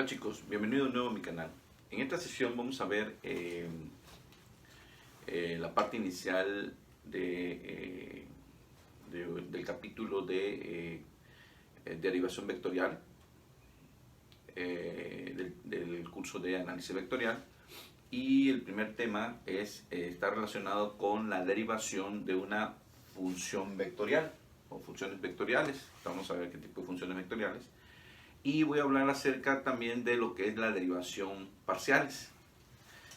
Hola chicos, bienvenidos de nuevo a mi canal. En esta sesión vamos a ver la parte inicial del capítulo de derivación vectorial del curso de análisis vectorial, y el primer tema está relacionado con la derivación de una función vectorial o funciones vectoriales. Vamos a ver qué tipo de funciones vectoriales. Y voy a hablar acerca también de lo que es la derivación parciales.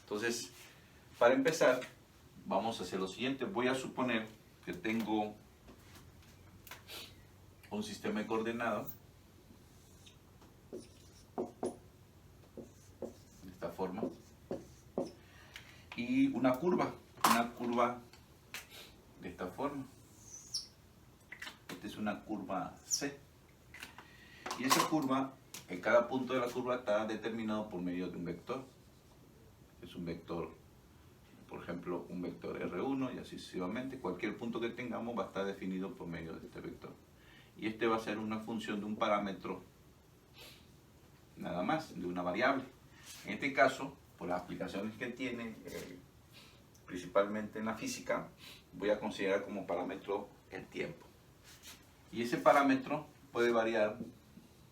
Entonces, para empezar, vamos a hacer lo siguiente. Voy a suponer que tengo un sistema de coordenadas de esta forma y una curva de esta forma. Esta es una curva C. Y esa curva, en cada punto de la curva está determinado por medio de un vector. Es un vector, por ejemplo, un vector R1 y así sucesivamente. Cualquier punto que tengamos va a estar definido por medio de este vector. Y este va a ser una función de un parámetro, nada más, de una variable. En este caso, por las aplicaciones que tiene, principalmente en la física, voy a considerar como parámetro el tiempo. Y ese parámetro puede variar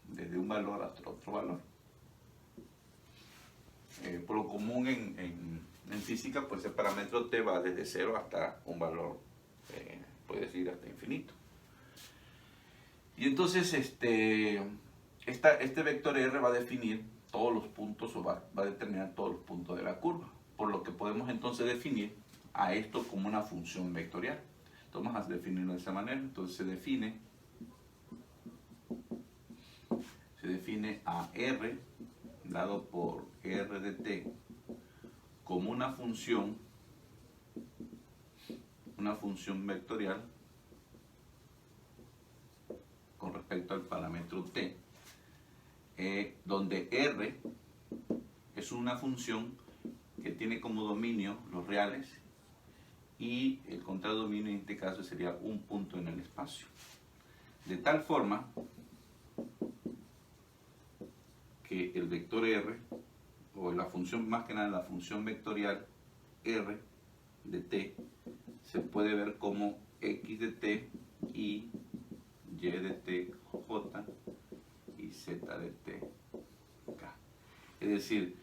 desde un valor hasta otro valor. Por lo común en física, pues el parámetro t va desde 0 hasta un valor, puedes ir hasta infinito. Y entonces este vector r va a definir todos los puntos, o va a determinar todos los puntos de la curva. Por lo que podemos entonces definir a esto como una función vectorial. Entonces vamos a definirlo de esa manera. Entonces se define a r dado por r de t como una función vectorial con respecto al parámetro t, donde r es una función que tiene como dominio los reales y el contradominio en este caso sería un punto en el espacio. De tal forma que el vector r, o la función, más que nada la función vectorial r de t, se puede ver como x de t y de t j y z de t k. Es decir,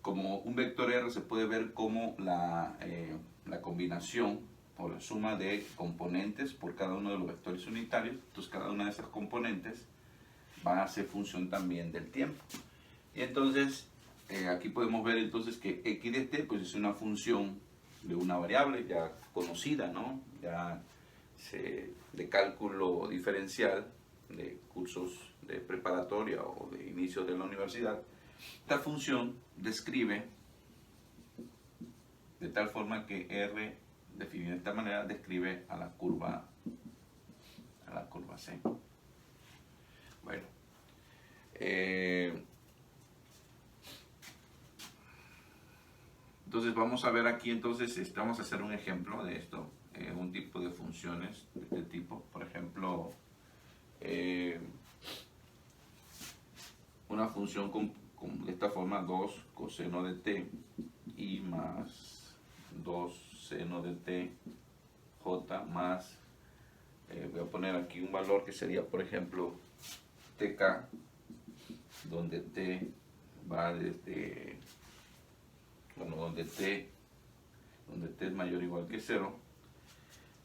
como un vector r se puede ver como la combinación o la suma de componentes por cada uno de los vectores unitarios. Entonces cada una de esas componentes van a ser función también del tiempo. Y entonces aquí podemos ver entonces que x de t pues es una función de una variable ya conocida, ¿no? Ya de cálculo diferencial de cursos de preparatoria o de inicio de la universidad. Esta función describe de tal forma que r, definida de esta manera, describe a la curva C. Bueno, entonces vamos a ver aquí, entonces vamos a hacer un ejemplo de esto, un tipo de funciones de este tipo. Por ejemplo, una función de esta forma, 2 coseno de t y más 2 seno de t j más, voy a poner aquí un valor que sería, por ejemplo, tk, donde t va desde, bueno, donde t es mayor o igual que 0,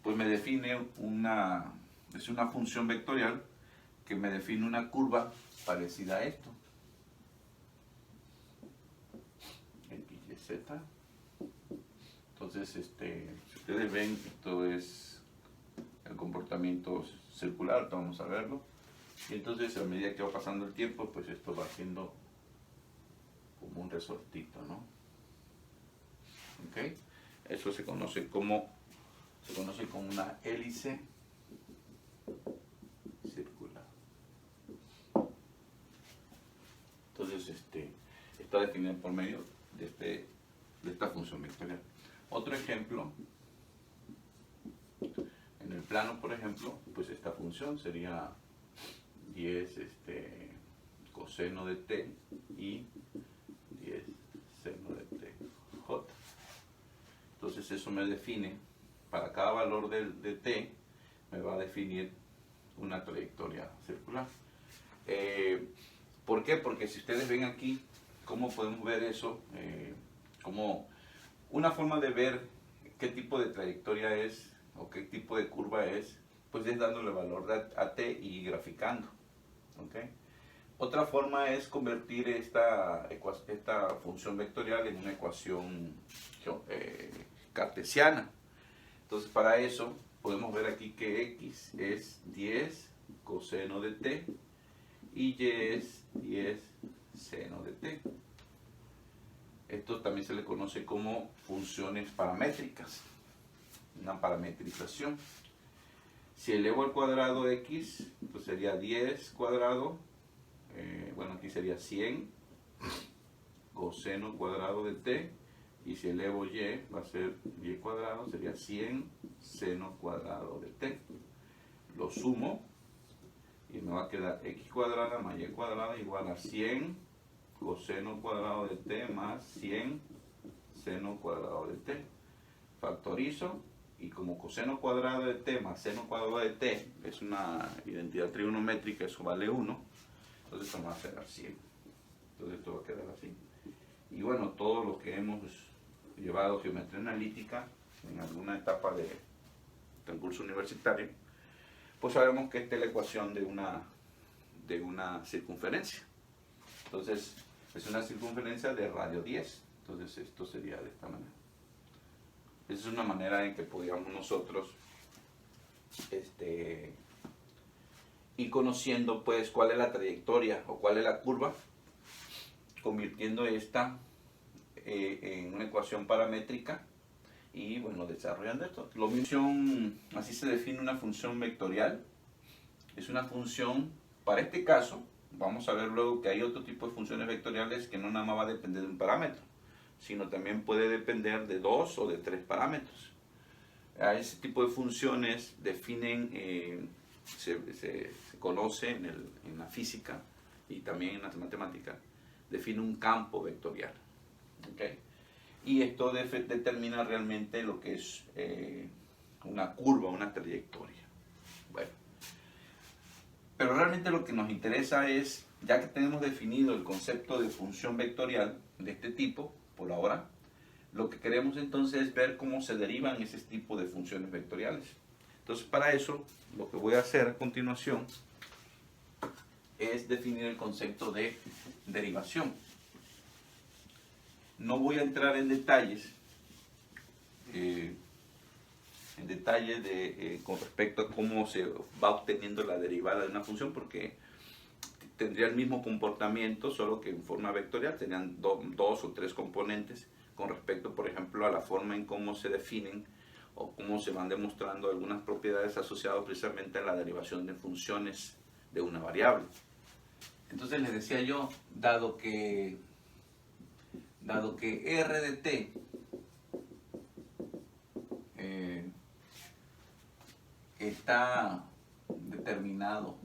pues me define es una función vectorial que me define una curva parecida a esto. X, Y, Z. Entonces, si ustedes ven, esto es el comportamiento circular, vamos a verlo. Y entonces, a medida que va pasando el tiempo, pues esto va haciendo como un resortito, ¿no? ¿Ok? Eso se conoce como una hélice circular. Entonces, está definido por medio de esta función vectorial. Otro ejemplo, en el plano, por ejemplo, pues esta función sería 10 coseno de t y 10 seno de t j. Entonces eso me define, para cada valor de t, me va a definir una trayectoria circular. ¿Por qué? Porque si ustedes ven aquí, ¿cómo podemos ver eso? Como una forma de ver qué tipo de trayectoria es o qué tipo de curva es, pues es dándole valor a t y graficando. ¿Okay? Otra forma es convertir esta función vectorial en una ecuación cartesiana. Entonces para eso podemos ver aquí que x es 10 coseno de t y y es 10 seno de t. Esto también se le conoce como funciones paramétricas, una parametrización. Si elevo al cuadrado x, pues sería 10 cuadrado, bueno, aquí sería 100 coseno cuadrado de t, y si elevo y va a ser y cuadrado, sería 100 seno cuadrado de t. Lo sumo y me va a quedar x cuadrada más y cuadrada igual a 100 coseno cuadrado de t más 100 seno cuadrado de t. Factorizo, y como coseno cuadrado de t más seno cuadrado de t es una identidad trigonométrica, eso vale 1, entonces esto va a ser 100. Entonces esto va a quedar así. Y bueno, todo lo que hemos llevado geometría analítica en alguna etapa del curso universitario, pues sabemos que esta es la ecuación de una circunferencia. Entonces es una circunferencia de radio 10. Entonces esto sería de esta manera. Esa es una manera en que podríamos nosotros ir conociendo pues cuál es la trayectoria o cuál es la curva, convirtiendo esta en una ecuación paramétrica y bueno, desarrollando esto. Así se define una función vectorial. Es una función, para este caso, vamos a ver luego que hay otro tipo de funciones vectoriales que no nada más va a depender de un parámetro, sino también puede depender de 2 o de 3 parámetros. A ese tipo de funciones definen, se conoce en la física y también en las matemáticas, define un campo vectorial. ¿Okay? Y esto determina realmente lo que es una curva, una trayectoria. Bueno, pero realmente lo que nos interesa es, ya que tenemos definido el concepto de función vectorial de este tipo, por ahora, lo que queremos entonces es ver cómo se derivan ese tipo de funciones vectoriales. Entonces para eso, lo que voy a hacer a continuación es definir el concepto de derivación. No voy a entrar en detalles, con respecto a cómo se va obteniendo la derivada de una función, porque tendría el mismo comportamiento, solo que en forma vectorial, tenían 2 o 3 componentes con respecto, por ejemplo, a la forma en cómo se definen o cómo se van demostrando algunas propiedades asociadas precisamente a la derivación de funciones de una variable. Entonces les decía yo, dado que r de t está determinado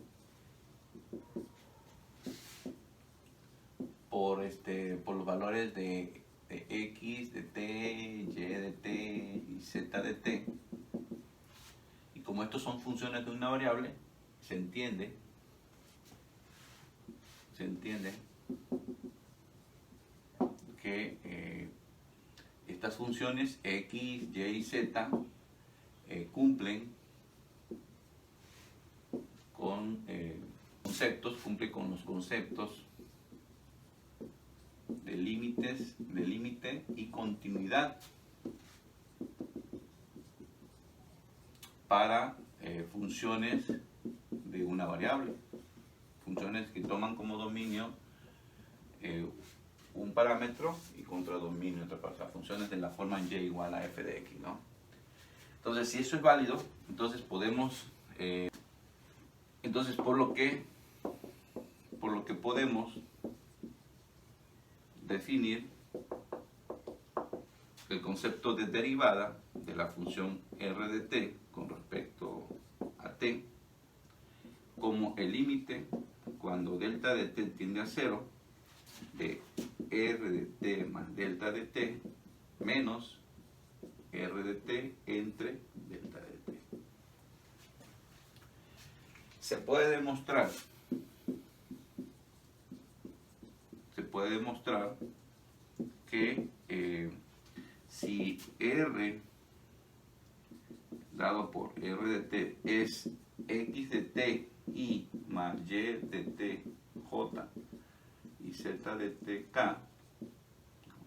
por los valores de x de t, y de t y z de t, y como estos son funciones de una variable, se entiende que estas funciones x, y y z cumplen con los conceptos de límite y continuidad para funciones de una variable, funciones que toman como dominio un parámetro y contra dominio otra cosa, funciones de la forma y igual a f de x, ¿no? Entonces, si eso es válido, entonces podemos, por lo que podemos definir el concepto de derivada de la función r de t con respecto a t como el límite cuando delta de t tiende a 0, de r de t más delta de t menos r de t entre delta de t. Se puede demostrar que si r dado por r de t es x de t y más y de t j y z de t k,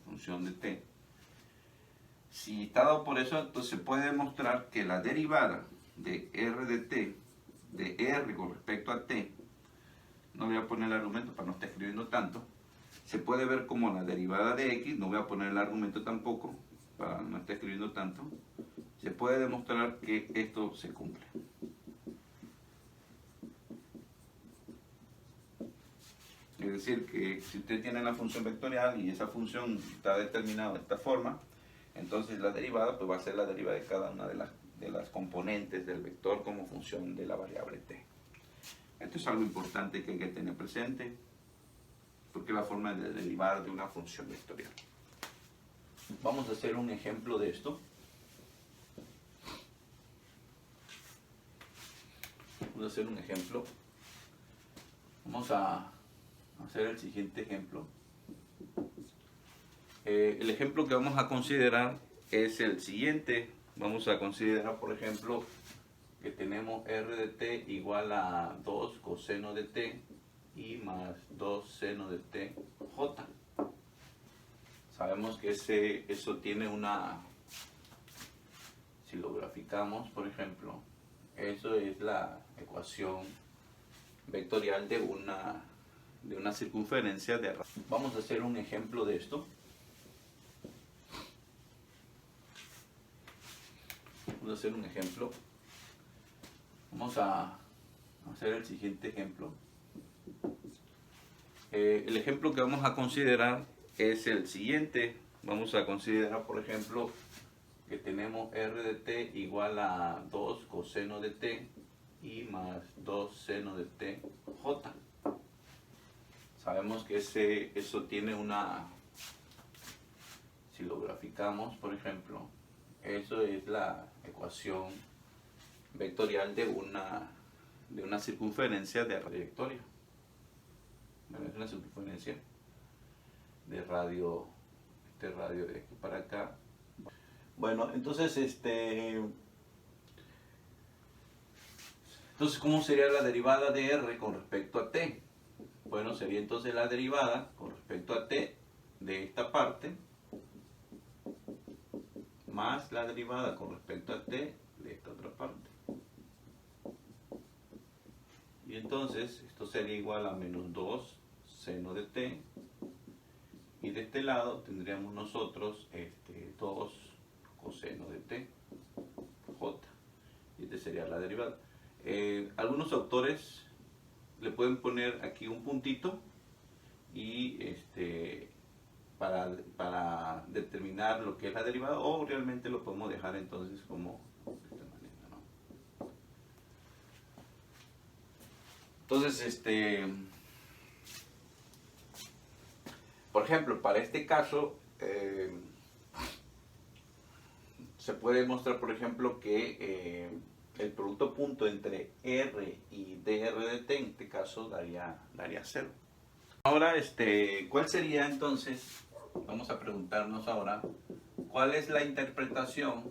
función de t, si está dado por eso, entonces se puede demostrar que la derivada de r de t, de r con respecto a t, no voy a poner el argumento para no estar escribiendo tanto, se puede ver como la derivada de x, no voy a poner el argumento tampoco para no estar escribiendo tanto, se puede demostrar que esto se cumple. Es decir, que si usted tiene la función vectorial y esa función está determinada de esta forma, entonces la derivada pues va a ser la derivada de cada una de las componentes del vector como función de la variable t. Esto es algo importante que hay que tener presente, porque es la forma de derivar de una función vectorial. Vamos a hacer un ejemplo de esto. Vamos a hacer un ejemplo. Vamos a hacer el siguiente ejemplo. El ejemplo que vamos a considerar es el siguiente. Vamos a considerar, por ejemplo, que tenemos r de t igual a 2 coseno de t y más 2 seno de t j. Sabemos que eso tiene una, si lo graficamos, por ejemplo, eso es la ecuación vectorial de una circunferencia de radio. Vamos a hacer un ejemplo de esto. Vamos a hacer un ejemplo. Vamos a hacer el siguiente ejemplo. El ejemplo que vamos a considerar es el siguiente. Vamos a considerar, por ejemplo, que tenemos r de t igual a 2 coseno de t y más 2 seno de t j. Sabemos que eso tiene una, si lo graficamos, por ejemplo, eso es la ecuación vectorial de una circunferencia de trayectoria. Es una circunferencia de radio, este radio de aquí para acá. Bueno, entonces ¿cómo sería la derivada de r con respecto a t? Bueno, sería entonces la derivada con respecto a t de esta parte más la derivada con respecto a t de esta otra parte. Y entonces esto sería igual a menos 2 seno de t. Y de este lado tendríamos nosotros 2 coseno de t j. Y esta sería la derivada. Algunos autores le pueden poner aquí un puntito y para determinar lo que es la derivada, o realmente lo podemos dejar entonces como de esta manera, ¿no? Entonces, por ejemplo, para este caso se puede demostrar, por ejemplo, que el producto punto entre r y dr de t en este caso daría 0. Ahora, ¿cuál sería entonces? Vamos a preguntarnos ahora, ¿cuál es la interpretación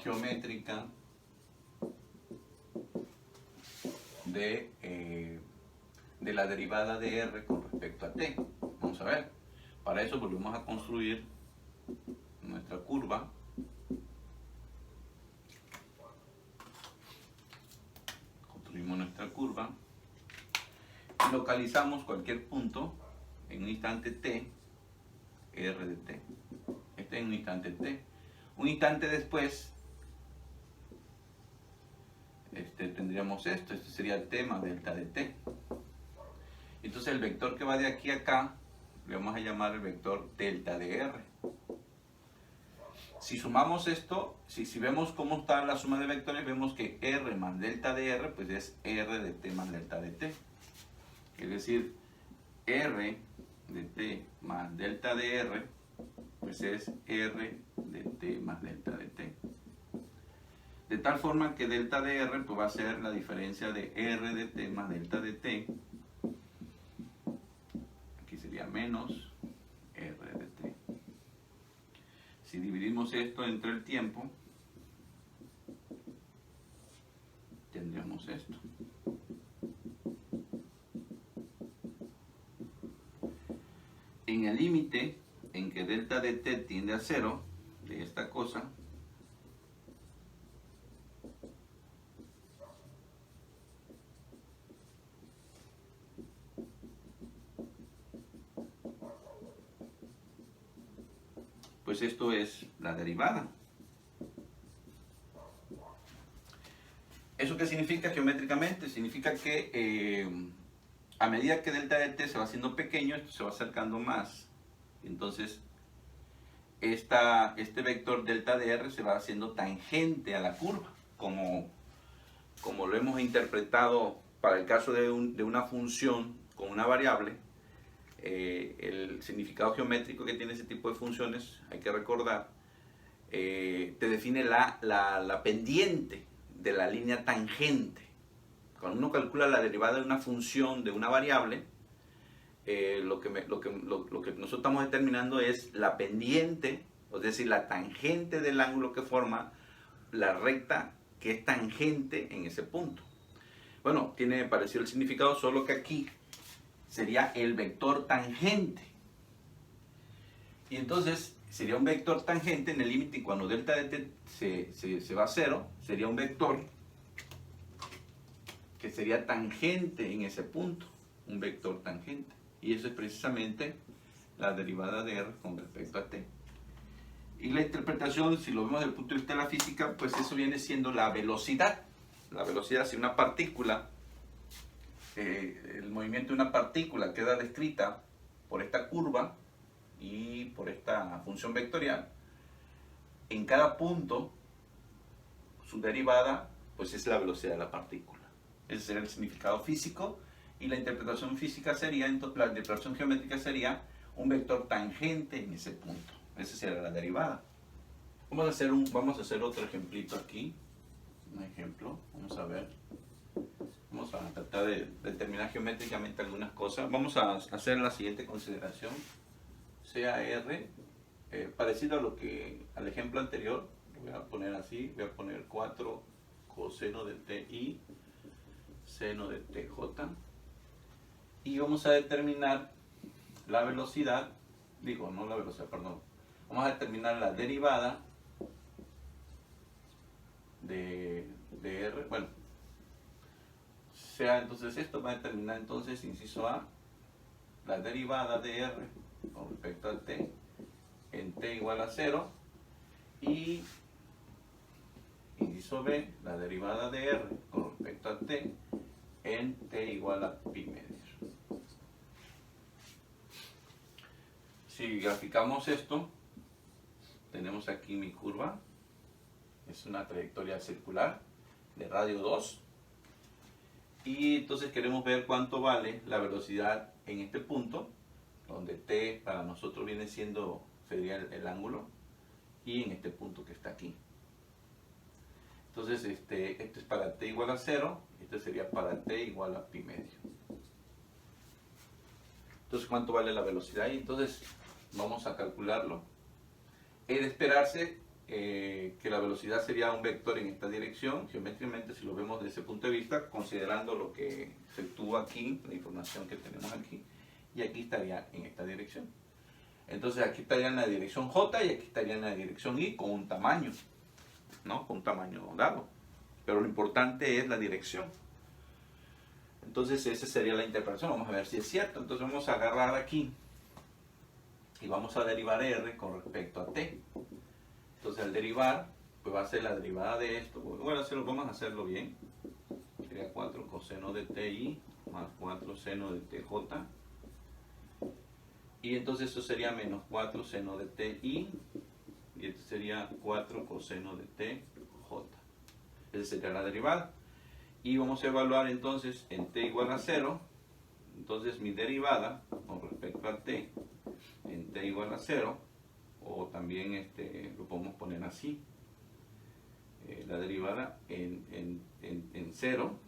geométrica de la derivada de r con respecto a t? Vamos a ver. Para eso volvemos a construir nuestra curva. Construimos nuestra curva. Y localizamos cualquier punto en un instante t, r de t. Este es un instante t. Un instante después, tendríamos esto. Este sería el t más delta de t. Entonces el vector que va de aquí a acá le vamos a llamar el vector delta de r. Si sumamos esto, si vemos cómo está la suma de vectores, vemos que R más delta de R, pues es R de T más delta de T. Es decir, R de T más delta de R, pues es R de T más delta de T. De tal forma que delta de R pues va a ser la diferencia de R de T más delta de T. Aquí sería menos R de T. Si dividimos esto entre el tiempo, tendríamos esto. En el límite en que delta de T tiende a 0, de esta cosa, pues esto es la derivada. ¿Eso qué significa geométricamente? Significa que a medida que delta de T se va haciendo pequeño, esto se va acercando más. Entonces, este vector delta de R se va haciendo tangente a la curva, como lo hemos interpretado para el caso de una función con una variable. El significado geométrico que tiene ese tipo de funciones, hay que recordar, te define la pendiente de la línea tangente. Cuando uno calcula la derivada de una función de una variable, lo que nosotros estamos determinando es la pendiente, es decir, la tangente del ángulo que forma la recta que es tangente en ese punto. Bueno, tiene parecido el significado, solo que aquí sería el vector tangente. Y entonces sería un vector tangente en el límite cuando delta de T se va a 0, sería un vector que sería tangente en ese punto, un vector tangente. Y eso es precisamente la derivada de R con respecto a T. Y la interpretación, si lo vemos desde el punto de vista de la física, pues eso viene siendo la velocidad. La velocidad, si una partícula, el movimiento de una partícula queda descrita por esta curva y por esta función vectorial, en cada punto su derivada pues es la velocidad de la partícula. Ese sería el significado físico, y la interpretación física sería, entonces, la interpretación geométrica sería un vector tangente en ese punto. Esa sería la derivada. Vamos a hacer otro ejemplito aquí. Un ejemplo, vamos a ver. Vamos a tratar de determinar geométricamente algunas cosas. Vamos a hacer la siguiente consideración. Sea R, parecido al ejemplo anterior, lo voy a poner así, voy a poner 4 coseno de TI, seno de TJ, y vamos a determinar la velocidad, vamos a determinar la derivada de R, bueno, sea entonces esto va a determinar entonces, inciso A, la derivada de R con respecto a T en T igual a 0, y inciso B, la derivada de R con respecto a T en T igual a pi medio. Si graficamos esto, tenemos aquí mi curva, es una trayectoria circular de radio 2, y entonces queremos ver cuánto vale la velocidad en este punto, donde T para nosotros sería el ángulo, y en este punto que está aquí. Entonces esto es para T igual a 0, este sería para T igual a pi medio. Entonces, ¿cuánto vale la velocidad? Y entonces vamos a calcularlo. Es de esperarse que la velocidad sería un vector en esta dirección, geométricamente, si lo vemos desde ese punto de vista, considerando lo que se tuvo aquí, la información que tenemos aquí, y aquí estaría en esta dirección. Entonces aquí estaría en la dirección J y aquí estaría en la dirección I con un tamaño, ¿no? Con un tamaño dado. Pero lo importante es la dirección. Entonces esa sería la interpretación. Vamos a ver si es cierto. Entonces vamos a agarrar aquí y vamos a derivar R con respecto a T. Entonces al derivar, pues va a ser la derivada de esto. Bueno, vamos a hacerlo bien. Sería 4 coseno de TI más 4 seno de TJ. Y entonces eso sería menos 4 seno de TI y esto sería 4 coseno de t j. Esa sería la derivada. Y vamos a evaluar entonces en t igual a 0. Entonces mi derivada con respecto a t en t igual a 0, o también lo podemos poner así, la derivada en 0,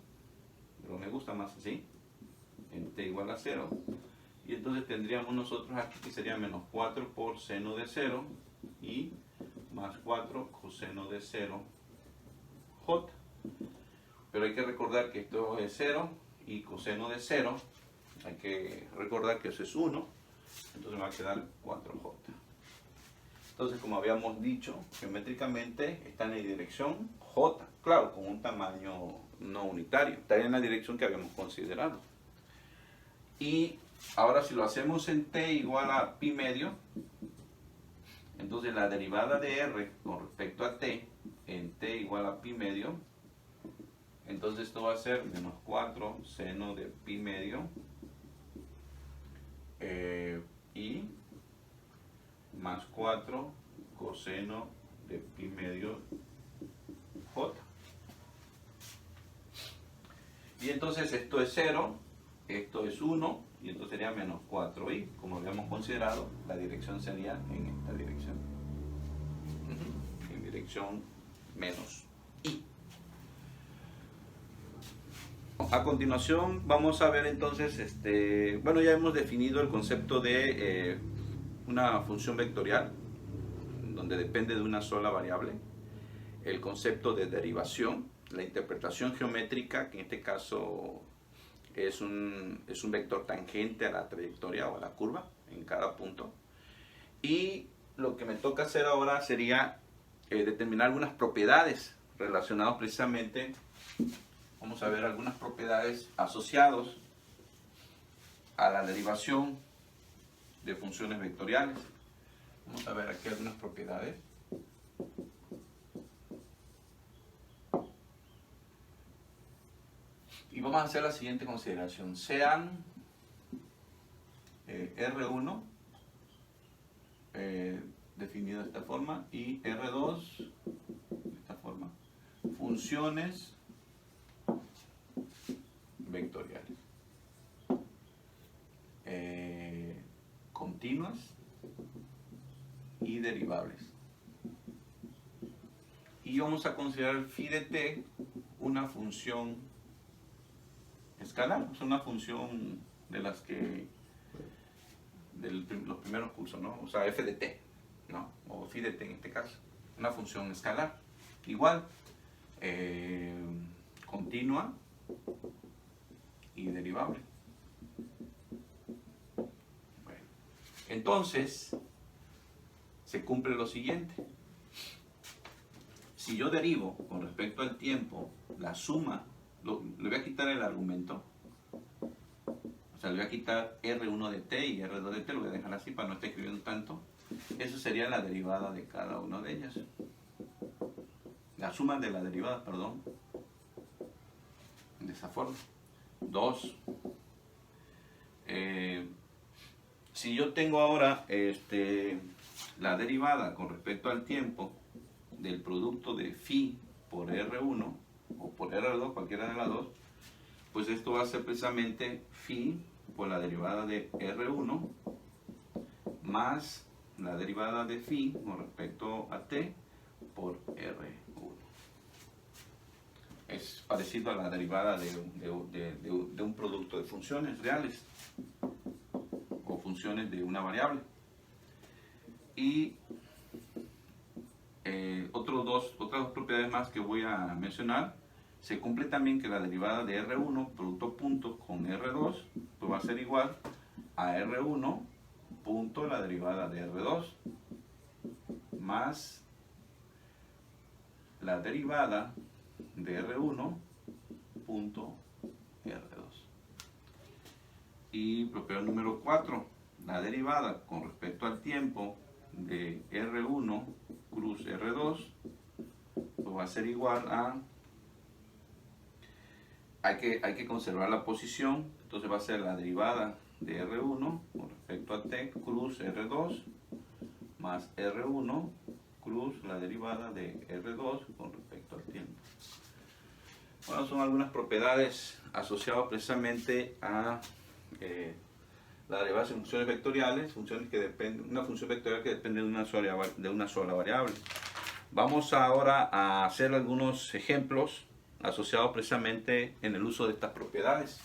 pero me gusta más así, en t igual a 0. Y entonces tendríamos nosotros aquí que sería menos 4 por seno de 0 y más 4 coseno de 0 j. Pero hay que recordar que esto es 0 y coseno de 0, hay que recordar que eso es 1, entonces me va a quedar 4j. Entonces, como habíamos dicho, geométricamente está en la dirección j, claro, con un tamaño no unitario, está en la dirección que habíamos considerado. Y ahora si lo hacemos en t igual a pi medio, entonces la derivada de r con respecto a t en t igual a pi medio, entonces esto va a ser menos 4 seno de pi medio y más 4 coseno de pi medio j. Y entonces esto es 0, esto es 1, y entonces sería menos 4i. Como habíamos considerado, la dirección sería en esta dirección. En dirección menos i. A continuación vamos a ver entonces, bueno, ya hemos definido el concepto de una función vectorial, donde depende de una sola variable, el concepto de derivación, la interpretación geométrica, que en este caso es un vector tangente a la trayectoria o a la curva en cada punto. Y lo que me toca hacer ahora sería determinar algunas propiedades relacionadas precisamente, vamos a ver algunas propiedades asociadas a la derivación de funciones vectoriales. Vamos a ver aquí algunas propiedades. Y vamos a hacer la siguiente consideración. Sean R1 definido de esta forma y R2 de esta forma. Funciones vectoriales. Continuas y derivables. Y vamos a considerar phi de t una función escalar, es una función de las que de los primeros cursos, ¿no? O sea, f de t, ¿no? O phi de t en este caso, una función escalar. Igual, continua y derivable. Bueno, entonces, se cumple lo siguiente. Si yo derivo con respecto al tiempo la suma, le voy a quitar el argumento, o sea, le voy a quitar R1 de t y R2 de t, lo voy a dejar así para no estar escribiendo tanto. Eso sería la derivada de cada una de ellas. La suma de la derivada, perdón, de esa forma. 2. Si yo tengo ahora la derivada con respecto al tiempo del producto de phi por R1 o por R2, cualquiera de las dos, pues esto va a ser precisamente phi por la derivada de R1 más la derivada de phi con respecto a t por R1. Es parecido a la derivada de un producto de funciones reales o funciones de una variable. Y otras dos propiedades más que voy a mencionar. Se cumple también que la derivada de R1, producto punto con R2, pues va a ser igual a R1 punto la derivada de R2 más la derivada de R1 punto R2. Y propiedad número 4, la derivada con respecto al tiempo de R1 cruz R2 pues va a ser igual a, hay que conservar la posición, entonces va a ser la derivada de R1 con respecto a t cruz R2 más R1 cruz la derivada de R2 con respecto al tiempo. Bueno, son algunas propiedades asociadas precisamente a la derivada de funciones vectoriales, funciones que dependen, una función vectorial que depende de una sola variable. Vamos ahora a hacer algunos ejemplos asociados precisamente en el uso de estas propiedades.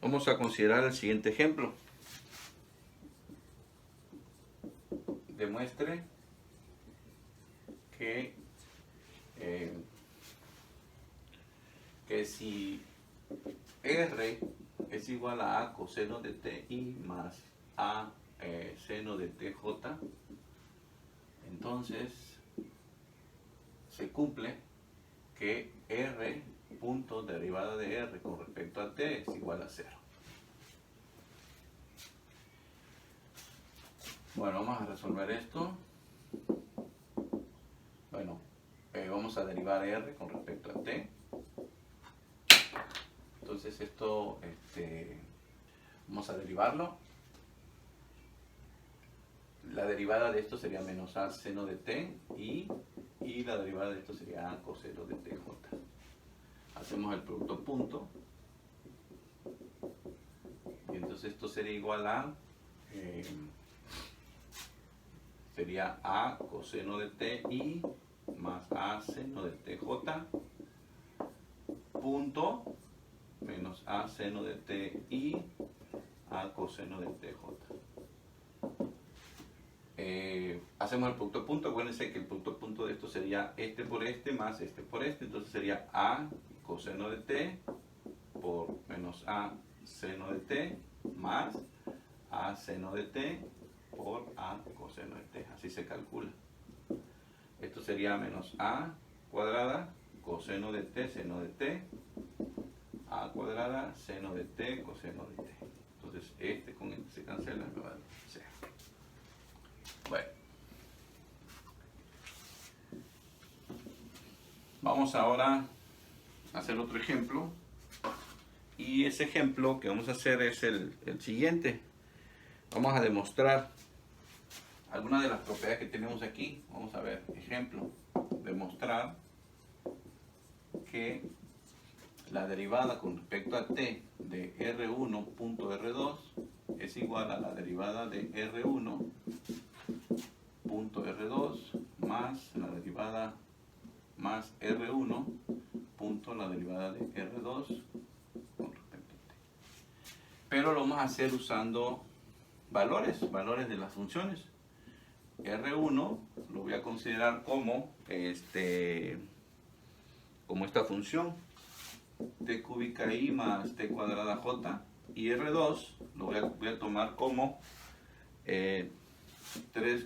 Vamos a considerar el siguiente ejemplo. Demuestre que si R es igual a A coseno de TI más A seno de TJ, entonces se cumple que R punto derivada de R con respecto a T es igual a 0. Bueno, vamos a resolver esto. Bueno, vamos a derivar R con respecto a T. Entonces esto, vamos a derivarlo. La derivada de esto sería menos A seno de T y la derivada de esto sería A coseno de TJ. Hacemos el producto punto. Y entonces esto sería igual a sería A coseno de TI más A seno de TJ punto menos A seno de TI A coseno de TJ. Hacemos el producto punto. Acuérdense que el producto punto de esto sería este por este más este por este. Entonces sería A coseno de T por menos A seno de T más A seno de T por A coseno de T. Así se calcula. Esto sería menos A cuadrada coseno de T seno de T A cuadrada seno de T coseno de T. Entonces este con este se cancela, me va a dar 0. Bueno, vamos ahora a hacer otro ejemplo. Y ese ejemplo que vamos a hacer es el siguiente. Vamos a demostrar algunas de las propiedades que tenemos aquí. Vamos a ver, ejemplo, demostrar que la derivada con respecto a t de R1.R2 es igual a la derivada de R1.R2 más la derivada más R1 punto la derivada de R2 con respecto a t. Pero lo vamos a hacer usando valores de las funciones. R1 lo voy a considerar como esta función t cúbica i más t cuadrada j, y R2 lo voy a tomar como 3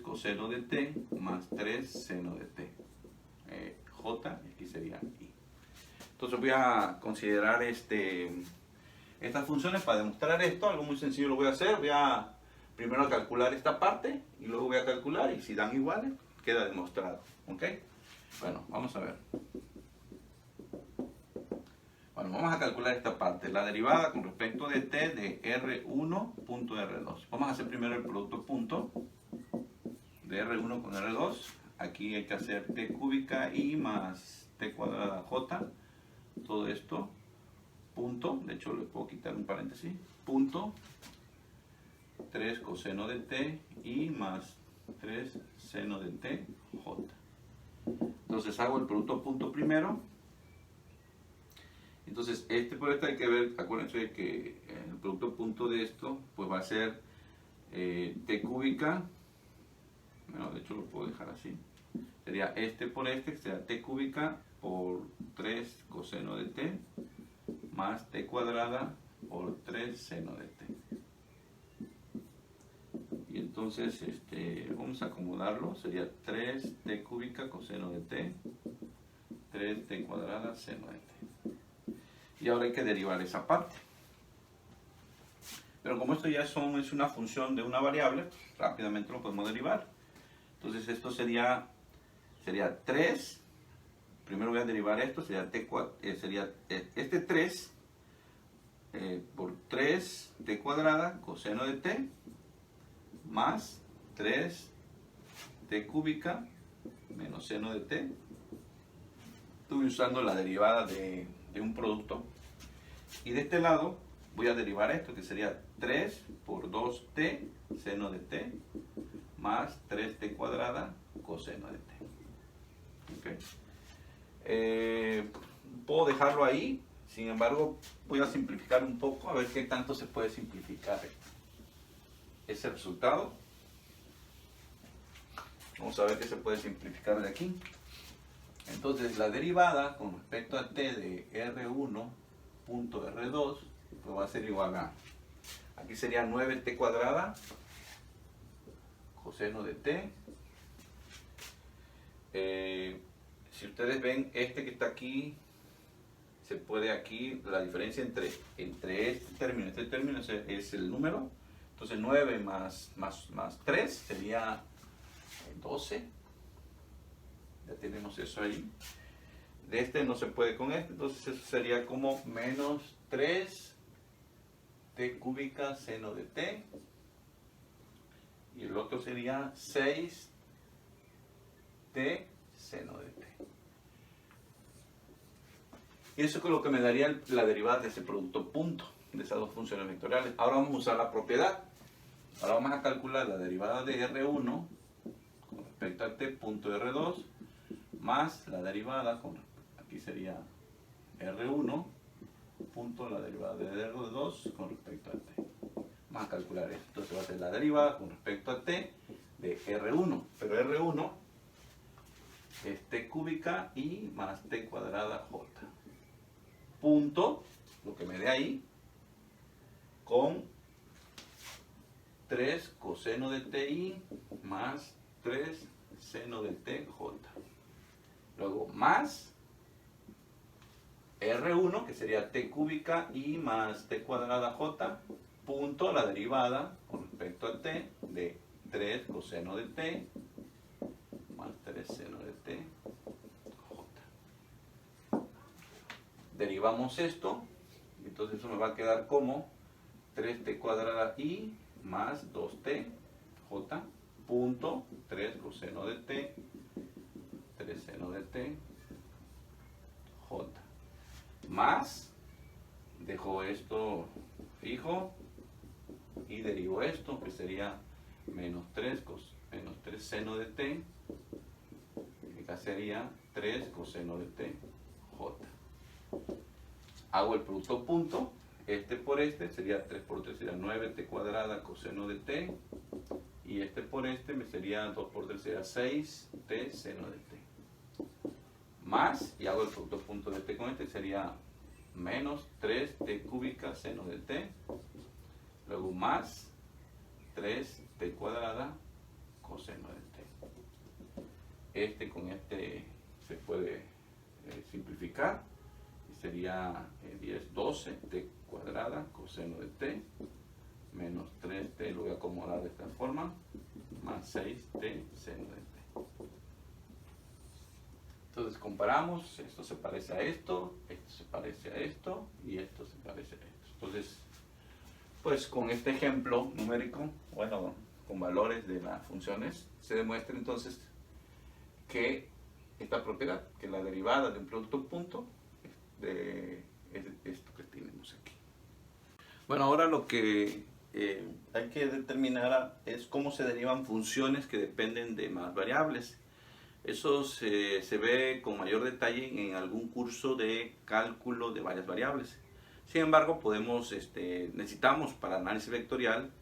coseno de t más 3 seno de t. J, aquí sería i. Entonces voy a considerar estas funciones para demostrar esto. Algo muy sencillo lo voy a hacer. Voy a primero calcular esta parte y luego voy a calcular, y si dan iguales queda demostrado. ¿Ok? Bueno, vamos a ver. Bueno, vamos a calcular esta parte, la derivada con respecto de t de R1.R2. Vamos a hacer primero el producto punto de R1 con R2. Aquí hay que hacer t cúbica i más t cuadrada j. Todo esto, punto, de hecho le puedo quitar un paréntesis, punto 3 coseno de t i más 3 seno de t j. Entonces hago el producto punto primero. Entonces por esto hay que ver, acuérdense que el producto punto de esto pues va a ser t cúbica, bueno, de hecho lo puedo dejar así, sería por que será t cúbica por 3 coseno de t más t cuadrada por 3 seno de t. Y entonces vamos a acomodarlo, sería 3t cúbica coseno de t, 3t cuadrada seno de t. Y ahora hay que derivar esa parte. Pero como esto ya es una función de una variable, rápidamente lo podemos derivar. Entonces esto sería 3. Primero voy a derivar esto, sería 3 por 3t cuadrada coseno de t más 3t cúbica menos seno de t. Estuve usando la derivada de un producto. Y de este lado voy a derivar esto, que sería 3 por 2t seno de t más 3t cuadrada coseno de t. Okay. Puedo dejarlo ahí, sin embargo voy a simplificar un poco, a ver qué tanto se puede simplificar ese resultado. Vamos a ver qué se puede simplificar de aquí. Entonces la derivada con respecto a t de R1 punto R2 pues va a ser igual a, aquí sería 9t cuadrada coseno de t. Si ustedes ven este que está aquí, se puede aquí, la diferencia entre este término es el número. Entonces 9 más 3 sería 12. Ya tenemos eso ahí. De este no se puede con este, entonces eso sería como menos 3t cúbica seno de t. Y el otro sería 6t seno de t. Y eso es lo que me daría la derivada de ese producto punto, de esas dos funciones vectoriales. Ahora vamos a usar la propiedad. Ahora vamos a calcular la derivada de R1 con respecto a t punto R2 más la derivada, aquí sería R1 punto la derivada de R2 con respecto a t. Vamos a calcular esto. Entonces va a ser la derivada con respecto a t de R1. Pero R1 es t cúbica y más t cuadrada j. Punto, lo que me dé ahí, con 3 coseno de ti más 3 seno de tj. Luego más R1, que sería t cúbica y más t cuadrada j, punto la derivada con respecto a t de 3 coseno de t más 3 seno de t j. Derivamos esto, entonces eso me va a quedar como 3t cuadrada y más 2t j, punto 3 coseno de t, 3 seno de t j, más, dejo esto fijo y derivo esto, que sería menos 3 seno de t, y acá sería 3 coseno de t j. Hago el producto punto, este por este sería 3 por 3 sería 9t cuadrada coseno de t, y este por este me sería 2 por 3 sería 6t seno de t. Más, y hago el producto punto de t con este, sería menos 3t cúbica seno de t, luego más 3t cuadrada coseno de t. Este con este se puede simplificar, y sería 12t cuadrada coseno de t, menos 3t, lo voy a acomodar de esta forma, más 6t seno de t. Entonces comparamos, esto se parece a esto se parece a esto, y esto se parece a esto. Entonces, pues con este ejemplo numérico, bueno, con valores de las funciones, se demuestra entonces que esta propiedad, que la derivada de un producto punto, es esto que tenemos aquí. Bueno, ahora lo que hay que determinar es cómo se derivan funciones que dependen de más variables. Eso se ve con mayor detalle en algún curso de cálculo de varias variables. Sin embargo, necesitamos para análisis vectorial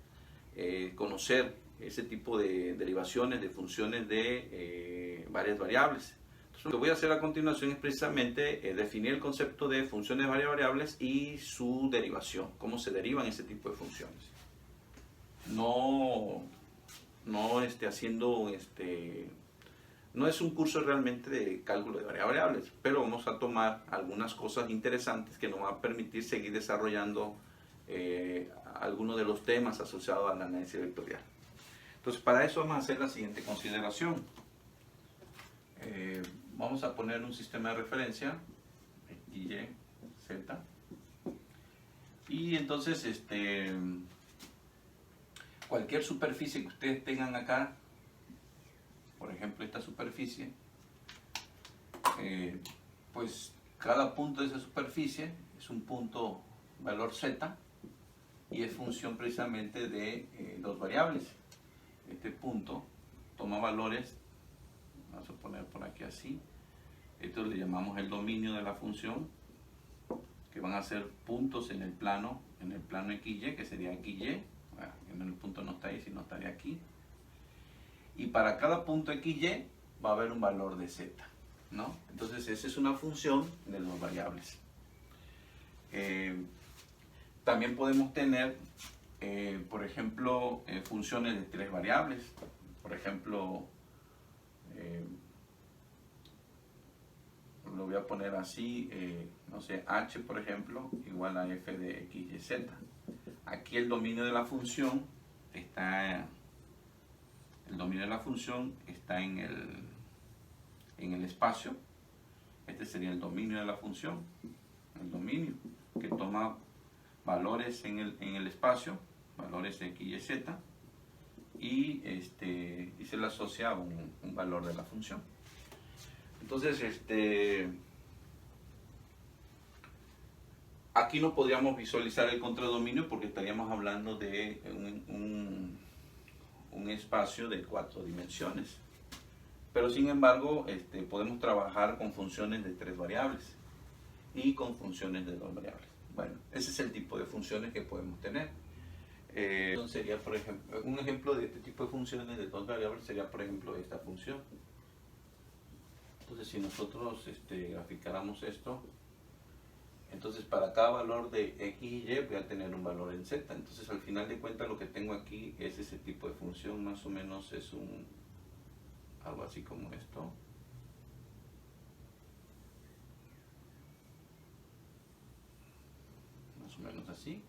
conocer ese tipo de derivaciones de funciones de varias variables. Entonces, lo que voy a hacer a continuación es precisamente definir el concepto de funciones de varias variables y su derivación, cómo se derivan ese tipo de funciones. No es un curso realmente de cálculo de varias variables, pero vamos a tomar algunas cosas interesantes que nos van a permitir seguir desarrollando algunos de los temas asociados al análisis vectorial. Entonces, para eso vamos a hacer la siguiente consideración. Vamos a poner un sistema de referencia, X, Y, Z, Y entonces, cualquier superficie que ustedes tengan acá, por ejemplo esta superficie, pues cada punto de esa superficie es un punto valor z y es función precisamente de dos variables. Este punto toma valores, vamos a poner por aquí así, esto le llamamos el dominio de la función, que van a ser puntos en el plano XY, que sería XY, bueno, el punto no está ahí, sino estaría aquí. Y para cada punto XY va a haber un valor de z, ¿no? Entonces esa es una función de dos variables. También podemos tener, por ejemplo, funciones de tres variables. Por ejemplo, lo voy a poner así, no sé, h por ejemplo, igual a f de x y z. Aquí el dominio de la función está, en el espacio. Este sería el dominio de la función, el dominio que toma valores en el espacio, valores de x y z, y se le asocia un valor de la función. Entonces, aquí no podríamos visualizar el contradominio porque estaríamos hablando de un espacio de 4 dimensiones. Pero sin embargo, podemos trabajar con funciones de 3 variables y con funciones de 2 variables. Bueno, ese es el tipo de funciones que podemos tener. Sería, por ejemplo, un ejemplo de este tipo de funciones de 2 variables sería, por ejemplo, esta función. Entonces, si nosotros graficáramos esto, entonces para cada valor de x y y voy a tener un valor en z. Entonces, al final de cuentas, lo que tengo aquí es ese tipo de función, más o menos es algo así como esto. Más o menos así.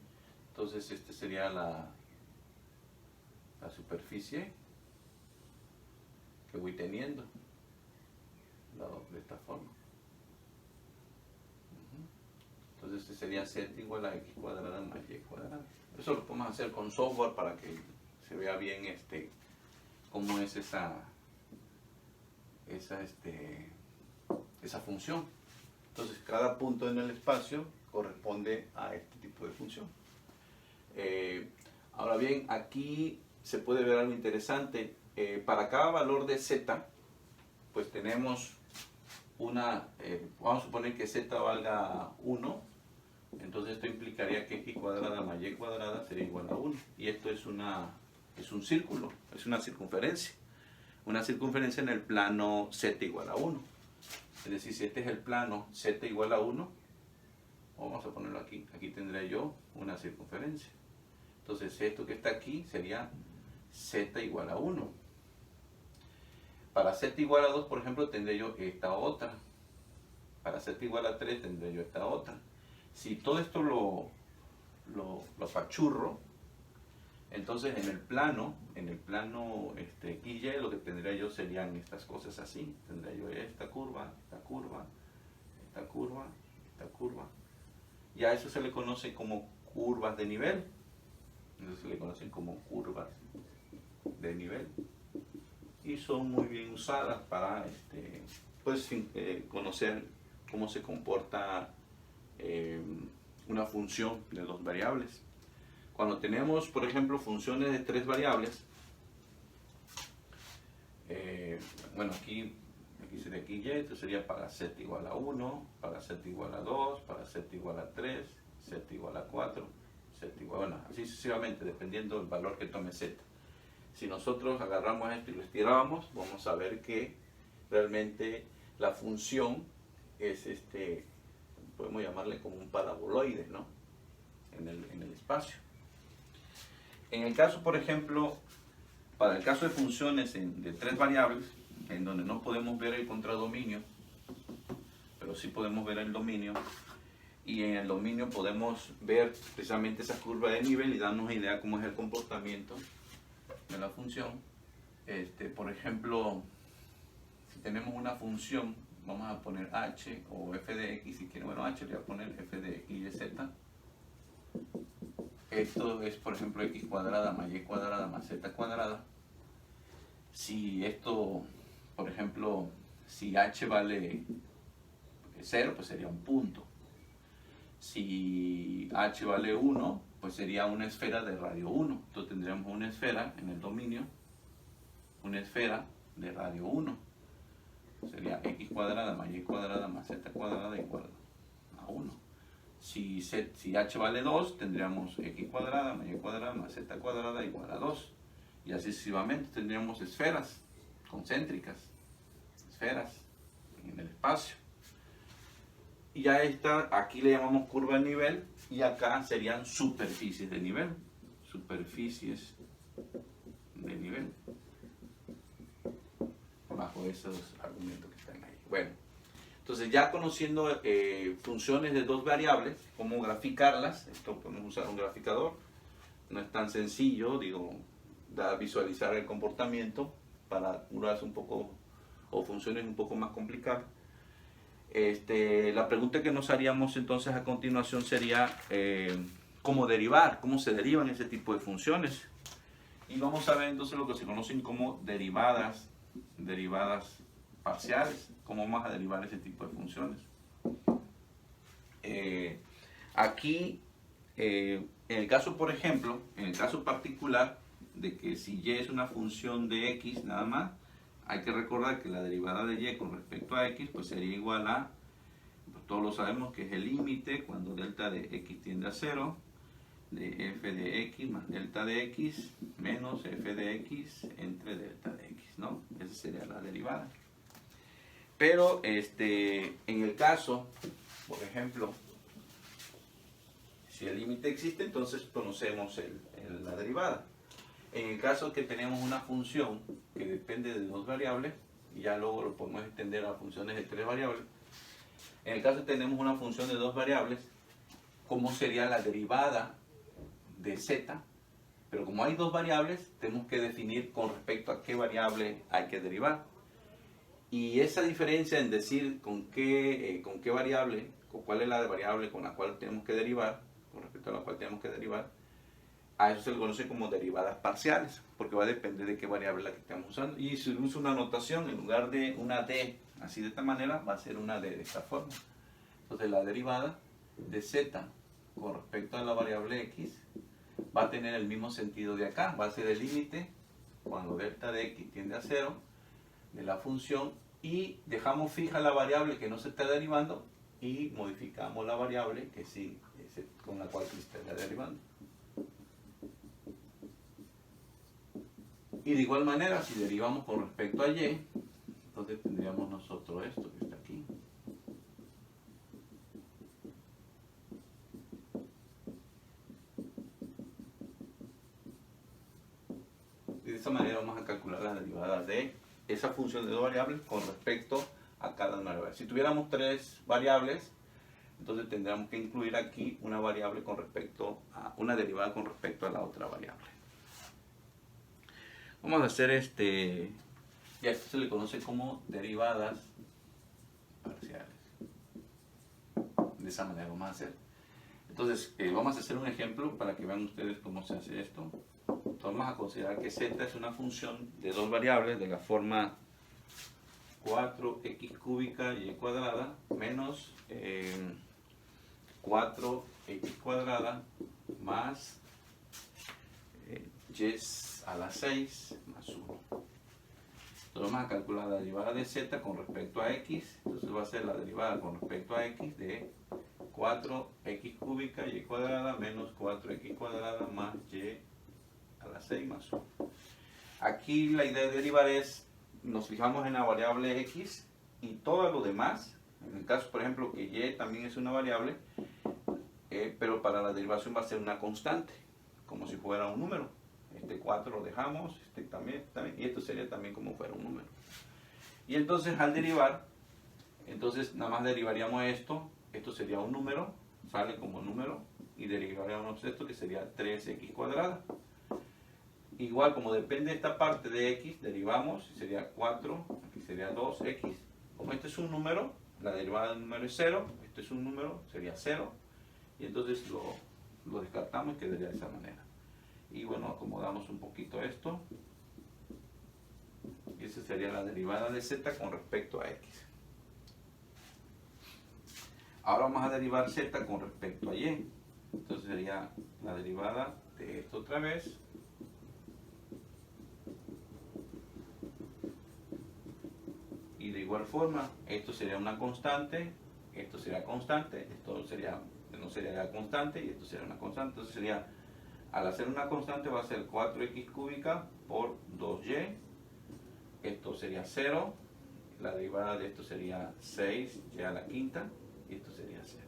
Entonces, este sería la superficie que voy teniendo de esta forma. Entonces este sería z igual a x cuadrada más y cuadrada. Eso lo podemos hacer con software para que se vea bien cómo es esa función. Entonces cada punto en el espacio corresponde a este tipo de función. Ahora bien, aquí se puede ver algo interesante. Para cada valor de z, pues tenemos vamos a suponer que z valga 1, entonces esto implicaría que x cuadrada más y cuadrada sería igual a 1. Y esto es un círculo, es una circunferencia en el plano z igual a 1. Es decir, si este es el plano z igual a 1, vamos a ponerlo aquí, tendré yo una circunferencia. Entonces esto que está aquí sería z igual a 1. Para z igual a 2, por ejemplo, tendré yo esta otra. Para z igual a 3 tendré yo esta otra. Si todo esto lo apachurro, entonces en el plano XY lo que tendría yo serían estas cosas así. Tendría yo esta curva, esta curva, esta curva, esta curva. Y a eso se le conoce como curvas de nivel. Entonces se le conocen como curvas de nivel. Y son muy bien usadas para conocer cómo se comporta una función de 2 variables. Cuando tenemos, por ejemplo, funciones de 3 variables, bueno, aquí sería aquí y, esto sería para z igual a 1, para z igual a 2, para z igual a 3, z igual a 4, z igual, bueno, así sucesivamente, dependiendo del valor que tome z. Si nosotros agarramos esto y lo estiramos, vamos a ver que realmente la función es podemos llamarle como un paraboloide, ¿no? En el espacio. En el caso, por ejemplo, para el caso de funciones de 3 variables, en donde no podemos ver el contradominio, pero sí podemos ver el dominio, y en el dominio podemos ver precisamente esa curva de nivel y darnos una idea cómo es el comportamiento de la función. Por ejemplo, si tenemos una función, vamos a poner h o f de x, si quiero, bueno, h le voy a poner f de x y z, esto es, por ejemplo, x cuadrada más y cuadrada más z cuadrada. Si esto, por ejemplo, si h vale 0, pues sería un punto. Si h vale 1, pues sería una esfera de radio 1. Entonces tendríamos una esfera en el dominio, una esfera de radio 1. Sería x cuadrada más y cuadrada más z cuadrada igual a 1. Si h vale 2, tendríamos x cuadrada más y cuadrada más z cuadrada igual a 2. Y así sucesivamente tendríamos esferas concéntricas, esferas en el espacio. Y ya está, aquí le llamamos curva de nivel, y acá serían superficies de nivel. Superficies de nivel. Bajo esos argumentos que están ahí. Bueno, entonces ya conociendo funciones de dos variables, cómo graficarlas, esto podemos usar un graficador. No es tan sencillo, digo, visualizar el comportamiento para curvas un poco o funciones un poco más complicadas. La pregunta que nos haríamos entonces a continuación sería cómo derivar, cómo se derivan ese tipo de funciones. Y vamos a ver entonces lo que se conocen como derivadas parciales, cómo vamos a derivar ese tipo de funciones. Aquí, en el caso, por ejemplo, en el caso particular de que si y es una función de x nada más, hay que recordar que la derivada de y con respecto a x pues sería igual a, pues todos lo sabemos que es el límite cuando delta de x tiende a 0, de f de x más delta de x menos f de x entre delta de x, ¿no? Esa sería la derivada. Pero en el caso, por ejemplo, si el límite existe, entonces conocemos la derivada. En el caso que tenemos una función que depende de dos variables, y ya luego lo podemos extender a funciones de tres variables. En el caso que tenemos una función de dos variables, ¿cómo sería la derivada de z? Pero como hay dos variables, tenemos que definir con respecto a qué variable hay que derivar. Y esa diferencia en decir con qué variable, o cuál es la variable con la cual tenemos que derivar, con respecto a la cual tenemos que derivar, a eso se le conoce como derivadas parciales, porque va a depender de qué variable la que estamos usando. Y si uso una notación, en lugar de una d así de esta manera, va a ser una d de esta forma. Entonces la derivada de z con respecto a la variable x va a tener el mismo sentido de acá. Va a ser el límite cuando delta de x tiende a 0 de la función, y dejamos fija la variable que no se está derivando y modificamos la variable que sí, con la cual se está derivando. Y de igual manera, si derivamos con respecto a y, entonces tendríamos nosotros esto que está aquí. Y de esa manera vamos a calcular la derivada de esa función de dos variables con respecto a cada una de las. Si tuviéramos tres variables, entonces tendríamos que incluir aquí una variable con respecto a una derivada con respecto a la otra variable. Vamos a hacer y a esto se le conoce como derivadas parciales. De esa manera vamos a hacer. Entonces, vamos a hacer un ejemplo para que vean ustedes cómo se hace esto. Entonces, vamos a considerar que z es una función de dos variables de la forma 4x cúbica y cuadrada menos 4x cuadrada más y a la 6 más 1. Entonces vamos a calcular la derivada de z con respecto a x. Entonces va a ser la derivada con respecto a x de 4x cúbica y cuadrada menos 4x cuadrada más y a la 6 más 1. Aquí la idea de derivar es, nos fijamos en la variable x y todo lo demás. En el caso, por ejemplo, que y también es una variable, pero para la derivación va a ser una constante, como si fuera un número. Este 4 lo dejamos, este también, y esto sería también como fuera un número. Y entonces al derivar, entonces nada más derivaríamos esto sería un número, sale como número, y derivaríamos esto que sería 3x cuadrada. Igual como depende de esta parte de x, derivamos, sería 4, aquí sería 2x. Como este es un número, la derivada del número es 0, este es un número, sería 0, y entonces lo lo descartamos y quedaría de esa manera. Y bueno, acomodamos un poquito esto. Y esa sería la derivada de z con respecto a x. Ahora vamos a derivar z con respecto a y. Entonces sería la derivada de esto otra vez. Y de igual forma, esto sería una constante, esto sería constante, esto sería, no sería constante y esto sería una constante. Entonces sería, al hacer una constante va a ser 4x cúbica por 2y. Esto sería 0. La derivada de esto sería 6y a la quinta. Y esto sería 0.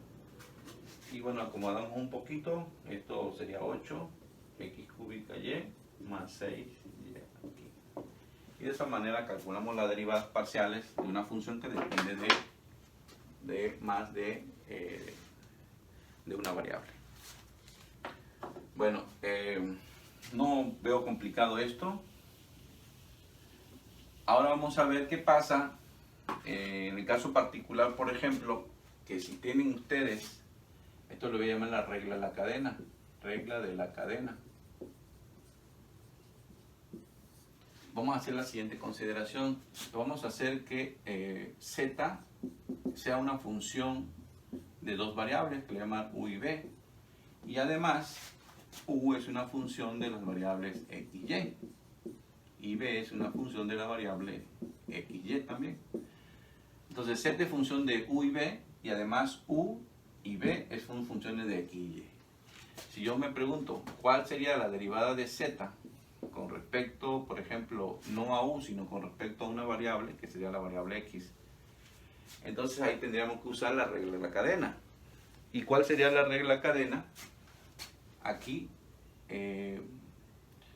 Y bueno, acomodamos un poquito. Esto sería 8x cúbica y más 6y aquí. Y de esa manera calculamos las derivadas parciales de una función que depende de más de una variable. Bueno, no veo complicado esto. Ahora vamos a ver qué pasa en el caso particular, por ejemplo, que si tienen ustedes, esto lo voy a llamar la regla de la cadena. Regla de la cadena. Vamos a hacer la siguiente consideración. Vamos a hacer que z sea una función de dos variables que le llaman u y b. Y además, u es una función de las variables x y. Y b es una función de la variable x y también. Entonces z es función de u y b, y además u y b son funciones de x y y. Si yo me pregunto cuál sería la derivada de z con respecto, por ejemplo, no a u, sino con respecto a una variable, que sería la variable x, entonces ahí tendríamos que usar la regla de la cadena. ¿Y cuál sería la regla de la cadena? Aquí,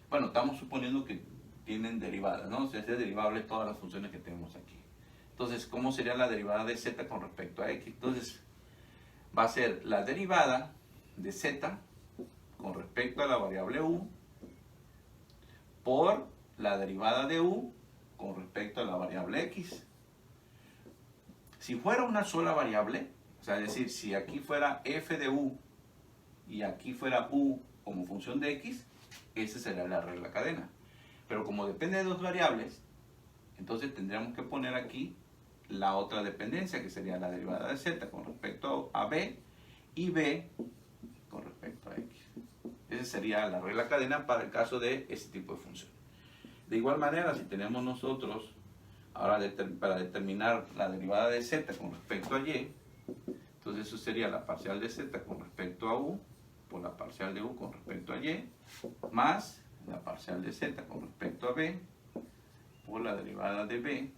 bueno, estamos suponiendo que tienen derivadas, ¿no? O sea, es derivable todas las funciones que tenemos aquí. Entonces, ¿cómo sería la derivada de z con respecto a x? Entonces, va a ser la derivada de z con respecto a la variable u por la derivada de u con respecto a la variable x. Si fuera una sola variable, o sea, es decir, si aquí fuera f de u y aquí fuera u como función de x, esa sería la regla cadena. Pero como depende de dos variables, entonces tendríamos que poner aquí la otra dependencia, que sería la derivada de z con respecto a b y b con respecto a x. Esa sería la regla cadena para el caso de este tipo de función. De igual manera, si tenemos nosotros, ahora para determinar la derivada de z con respecto a y, entonces eso sería la parcial de z con respecto a u por la parcial de u con respecto a y, más la parcial de z con respecto a b por la derivada de b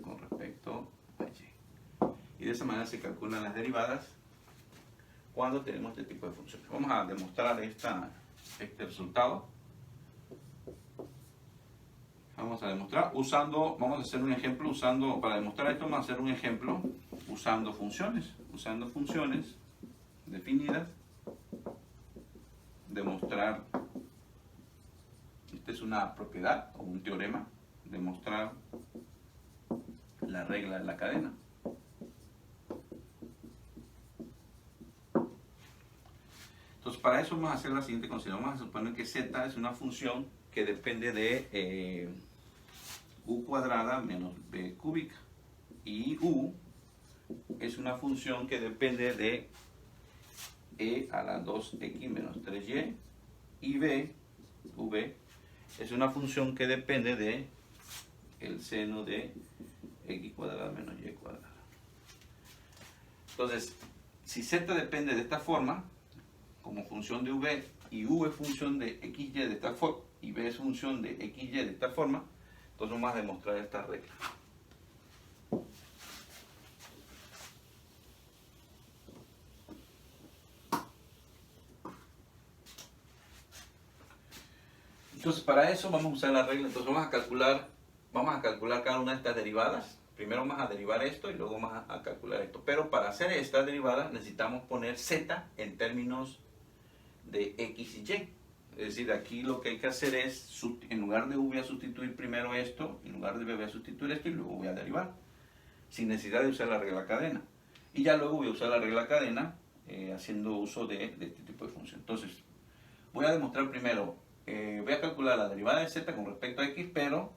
con respecto a y. Y de esa manera se calculan las derivadas cuando tenemos este tipo de funciones. Vamos a demostrar este resultado. Vamos a demostrar vamos a hacer un ejemplo para demostrar esto vamos a hacer un ejemplo usando funciones definidas. Demostrar, esta es una propiedad o un teorema, demostrar la regla de la cadena. Entonces, para eso vamos a hacer la siguiente consideración. Vamos a suponer que z es una función que depende de u cuadrada menos b cúbica. Y u es una función que depende de e a la 2x menos 3y. Y v es una función que depende de el seno de x cuadrada menos y cuadrada. Entonces, si z depende de esta forma, como función de v, y u es función de xy de esta forma, y b es función de xy de esta forma, entonces vamos a demostrar esta regla. Entonces, para eso vamos a usar la regla. Entonces vamos a calcular cada una de estas derivadas. Primero vamos a derivar esto y luego vamos a calcular esto. Pero para hacer esta derivada necesitamos poner z en términos de x y y. Es decir, aquí lo que hay que hacer es, en lugar de u voy a sustituir primero esto, en lugar de b voy a sustituir esto y luego voy a derivar. Sin necesidad de usar la regla cadena. Y ya luego voy a usar la regla cadena haciendo uso de este tipo de función. Entonces, voy a demostrar primero, voy a calcular la derivada de z con respecto a x, pero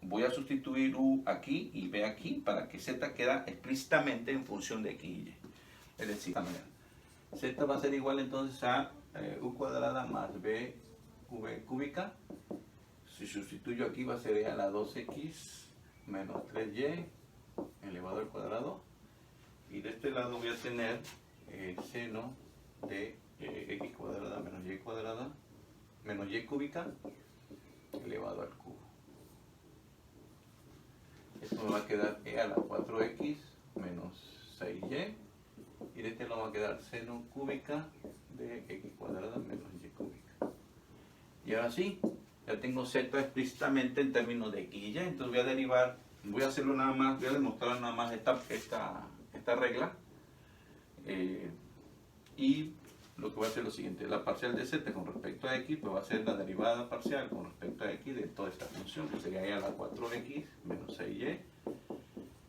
voy a sustituir u aquí y b aquí para que z queda explícitamente en función de x y y. Es decir, z va a ser igual entonces a u cuadrada más b v cúbica. Si sustituyo aquí va a ser e a la 2x menos 3y elevado al cuadrado. Y de este lado voy a tener seno de x cuadrada menos y cúbica elevado al cubo. Esto me va a quedar e a la 4x menos 6y. Y de este lado va a quedar seno cúbica de x cuadrada menos y cúbica. Y ahora sí, ya tengo z explícitamente en términos de x y y. Entonces voy a derivar, voy a hacerlo nada más, voy a demostrar nada más esta regla. Y lo que voy a hacer es lo siguiente: la parcial de z con respecto a x, pues va a ser la derivada parcial con respecto a x de toda esta función, que sería e a la 4x menos 6y,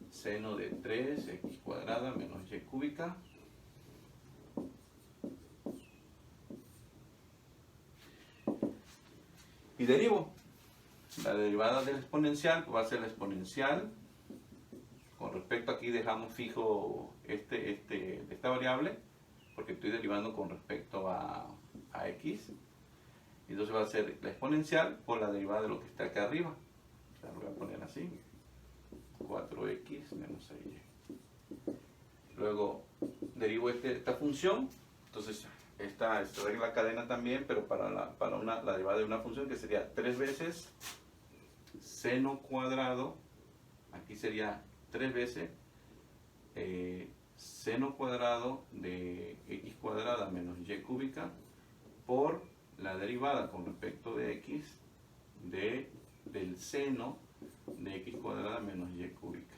seno de 3x cuadrada menos y cúbica. Y derivo. La derivada del exponencial pues va a ser la exponencial. Con respecto aquí dejamos fijo esta variable, porque estoy derivando con respecto a x. Entonces va a ser la exponencial por la derivada de lo que está acá arriba. O sea, lo voy a poner así: 4x menos 6y. Luego derivo esta función. Entonces esta regla cadena también, pero para la derivada de una función, que sería 3 veces seno cuadrado, aquí sería 3 veces seno cuadrado de x cuadrada menos y cúbica por la derivada con respecto de x del seno de x cuadrada menos y cúbica.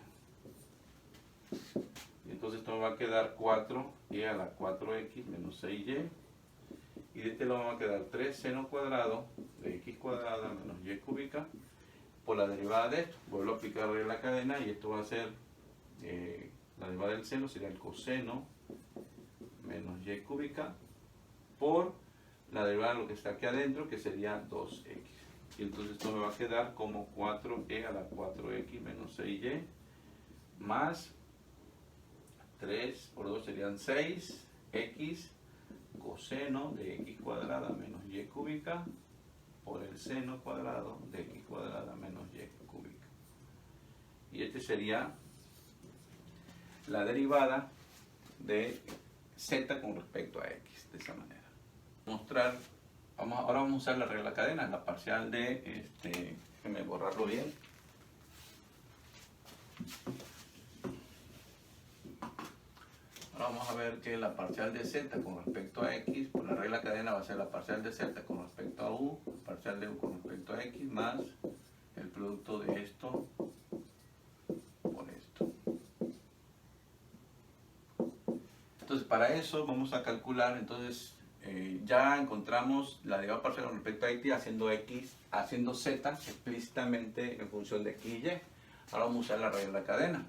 Y entonces esto me va a quedar 4e a la 4x menos 6y. Y de este lado me va a quedar 3 seno cuadrado de x cuadrada menos y cúbica por la derivada de esto. Vuelvo a aplicar la cadena y esto va a ser la derivada del seno, sería el coseno menos y cúbica por la derivada de lo que está aquí adentro, que sería 2x. Y entonces esto me va a quedar como 4e a la 4x menos 6y más 3 por 2 serían 6x coseno de x cuadrada menos y cúbica por el seno cuadrado de x cuadrada menos y cúbica. Y este sería la derivada de z con respecto a x, de esa manera. Ahora vamos a usar la regla cadena, la parcial de, déjenme borrarlo bien. Ahora vamos a ver que la parcial de z con respecto a x, por la regla cadena va a ser la parcial de z con respecto a u, parcial de u con respecto a x, más el producto de esto por esto. Entonces para eso vamos a calcular, entonces ya encontramos la derivada parcial con respecto a haciendo z explícitamente en función de x y y. Ahora vamos a usar la regla cadena.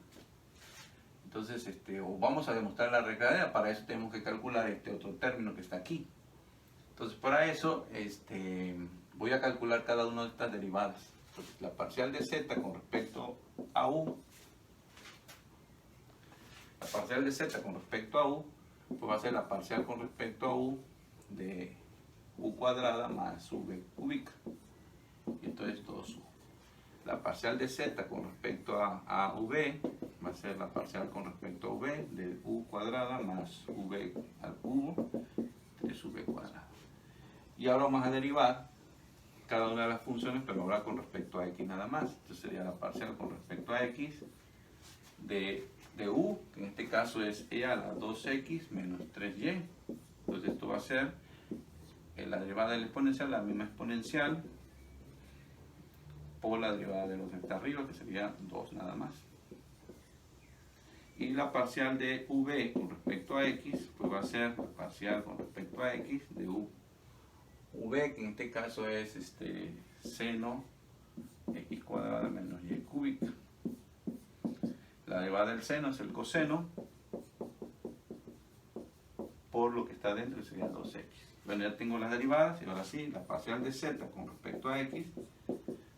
Entonces, vamos a demostrar la regla cadena. Para eso tenemos que calcular este otro término que está aquí. Entonces, para eso, voy a calcular cada una de estas derivadas. Entonces, la parcial de z con respecto a u. La parcial de z con respecto a u, pues va a ser la parcial con respecto a u de u cuadrada más v cúbica. Y entonces 2u. La parcial de z con respecto a v va a ser la parcial con respecto a v de u cuadrada más v al cubo de su v cuadrada. Y ahora vamos a derivar cada una de las funciones, pero ahora con respecto a x nada más. Entonces sería la parcial con respecto a x de u, que en este caso es e a la 2x menos 3y. Entonces esto va a ser la derivada del exponencial, la misma exponencial, por la derivada de lo que está arriba, que sería 2 nada más. Y la parcial de v con respecto a x, pues va a ser la parcial con respecto a x de v, que en este caso es seno x cuadrada menos y cúbica. La derivada del seno es el coseno por lo que está dentro, que sería 2x. Bueno, ya tengo las derivadas y ahora sí, la parcial de z con respecto a x,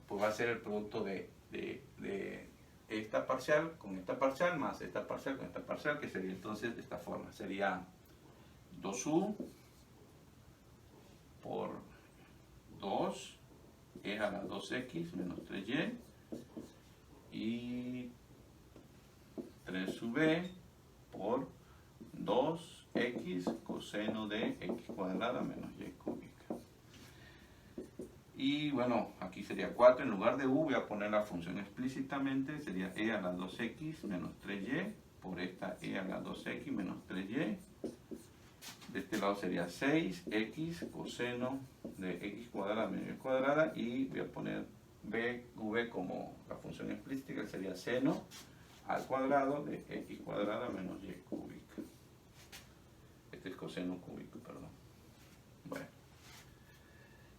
pues va a ser el producto de esta parcial con esta parcial más esta parcial con esta parcial, que sería entonces de esta forma. Sería 2u por 2 es a la 2x menos 3y y 3b por 2x coseno de x cuadrada menos y cúbica. Y bueno, aquí sería 4, en lugar de u voy a poner la función explícitamente, sería e a la 2x menos 3y por esta e a la 2x menos 3y. De este lado sería 6x coseno de x cuadrada menos y cuadrada, y voy a poner v como la función explícita, que sería seno al cuadrado de x cuadrada menos y cúbica. Este es coseno cúbico, perdón. Bueno.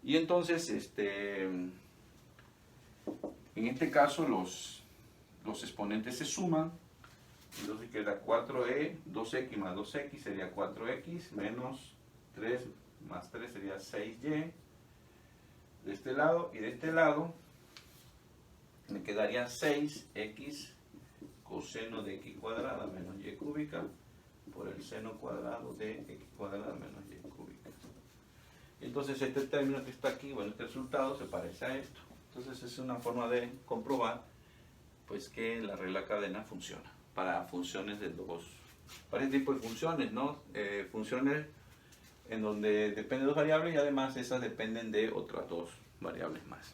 Y entonces, en este caso los exponentes se suman. Entonces queda 4e, 2x más 2x sería 4x, menos 3 más 3 sería 6y. De este lado y de este lado me quedaría 6x coseno de x cuadrada menos y cúbica por el seno cuadrado de x cuadrada menos y cúbica. Entonces este término que está aquí, bueno, este resultado se parece a esto. Entonces es una forma de comprobar pues que la regla cadena funciona para funciones para este tipo de funciones, ¿no? Funciones en donde depende de dos variables y además esas dependen de otras dos variables más.